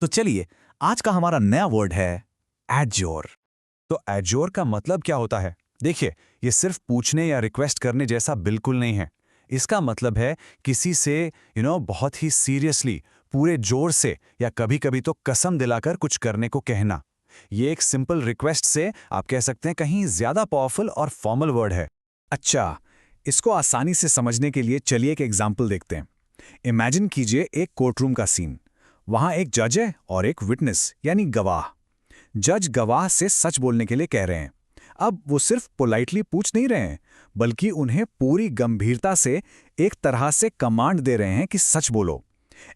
तो चलिए, आज का हमारा नया वर्ड है एड्योर। तो एड्योर का मतलब क्या होता है? देखिए, ये सिर्फ पूछने या रिक्वेस्ट करने जैसा बिल्कुल नहीं है। इसका मतलब है किसी से बहुत ही सीरियसली, पूरे जोर से या कभी-कभी तो कसम दिलाकर कुछ करने को कहना। ये एक सिंपल रिक्वेस्ट से आप कह सकते हैं कहीं ज्यादा पावरफुल और फॉर्मल वर्ड है। अच्छा, इसको आसानी से समझने के लिए चलिए एक एग्जाम्पल देखते हैं। इमेजिन कीजिए एक कोर्टरूम का सीन। वहां एक जज है और एक विटनेस यानी गवाह। जज गवाह से सच बोलने के लिए कह रहे हैं। अब वो सिर्फ पोलाइटली पूछ नहीं रहे हैं, बल्कि उन्हें पूरी गंभीरता से एक तरह से कमांड दे रहे हैं कि सच बोलो।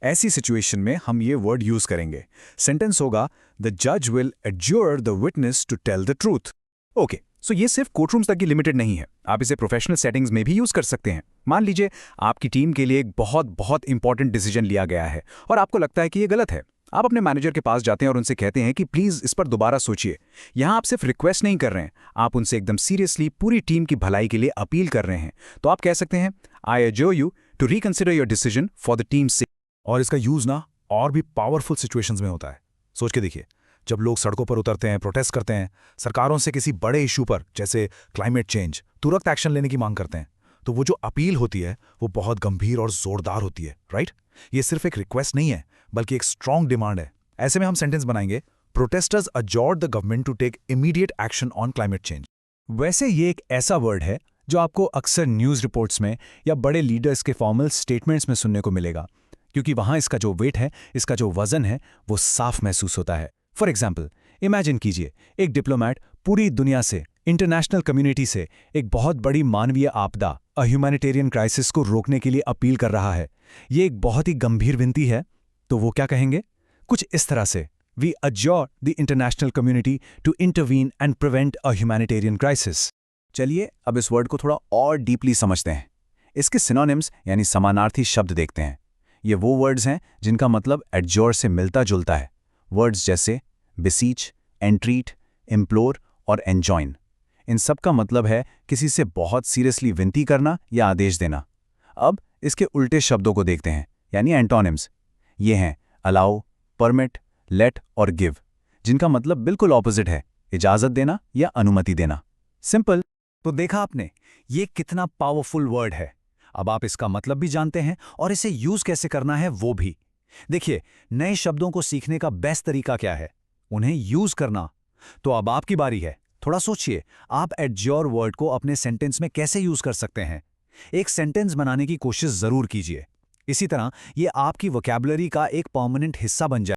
ऐसी सिचुएशन में हम ये वर्ड यूज करेंगे। सेंटेंस होगा, द जज will adjure the witness to tell the truth. Okay, so ये सिर्फ कोर्टरूम्स तक ही लिमिटेड नहीं है, आप इसे प्रोफेशनल सेटिंग्स में भी यूज कर सकते हैं। मान लीजिए आपकी टीम के लिए एक बहुत बहुत इंपॉर्टेंट डिसीजन लिया गया है और आपको लगता है कि ये गलत है। आप अपने मैनेजर के पास जाते हैं और उनसे कहते हैं कि प्लीज इस पर दोबारा सोचिए। यहां आप सिर्फ रिक्वेस्ट नहीं कर रहे हैं, आप उनसे एकदम सीरियसली पूरी टीम की भलाई के लिए अपील कर रहे हैं। तो आप कह सकते हैं, I adjure you to reconsider your decision for the team से। और इसका यूज ना और भी पावरफुल सिचुएशंस में होता है। सोच के देखिए, जब लोग सड़कों पर उतरते हैं, प्रोटेस्ट करते हैं, सरकारों से किसी बड़े इशू पर जैसे क्लाइमेट चेंज तुरंत एक्शन लेने की मांग करते हैं, तो वो जो अपील होती है वो बहुत गंभीर और जोरदार होती है, राइट? ये सिर्फ एक रिक्वेस्ट नहीं है, बल्कि एक स्ट्रांग डिमांड है। ऐसे में हम सेंटेंस बनाएंगे, protesters adjured the government to take immediate action on climate change. वैसे ये एक ऐसा वर्ड है जो आपको अक्सर न्यूज़ रिपोर्ट्स में या बड़े लीडर्स के फॉर्मल स्टेटमेंट्स में सुनने को मिलेगा, क्योंकि वहां इसका जो वेट है, इसका जो वजन है, वो साफ महसूस होता है। फॉर एग्जाम्पल, इमेजिन कीजिए एक डिप्लोमैट पूरी दुनिया से, इंटरनेशनल कम्युनिटी से एक बहुत बड़ी मानवीय आपदा, अ ह्यूमैनिटेरियन क्राइसिस को रोकने के लिए अपील कर रहा है। ये एक बहुत ही गंभीर विनती है। तो वो क्या कहेंगे? कुछ इस तरह से, we adjure the international community to intervene and prevent a humanitarian crisis. चलिए अब इस वर्ड को थोड़ा और डीपली समझते हैं। इसके सिनोनिम्स यानी समानार्थी शब्द देखते हैं। ये वो वर्ड्स हैं जिनका मतलब एड्योर से मिलता जुलता है। वर्ड्स जैसे बेसीच, एंट्रीट, इम्प्लोर और एंजॉइन। इन सब का मतलब है किसी से बहुत सीरियसली विनती करना या आदेश देना। अब इसके उल्टे शब्दों को देखते हैं, यानी एंटोनिम्स। ये हैं अलाउ, परमिट, लेट और गिव, जिनका मतलब बिल्कुल ऑपोजिट है, इजाजत देना या अनुमति देना। सिंपल। तो देखा आपने, ये कितना पावरफुल वर्ड है। अब आप इसका मतलब भी जानते हैं और इसे यूज कैसे करना है वो भी। देखिए, नए शब्दों को सीखने का बेस्ट तरीका क्या है? उन्हें यूज करना। तो अब आपकी बारी है। थोड़ा सोचिए, आप एड्योर वर्ड को अपने सेंटेंस में कैसे यूज कर सकते हैं। एक सेंटेंस बनाने की कोशिश जरूर कीजिए। इसी तरह ये आपकी वोकैबुलरी का एक परमानेंट हिस्सा बन जाए।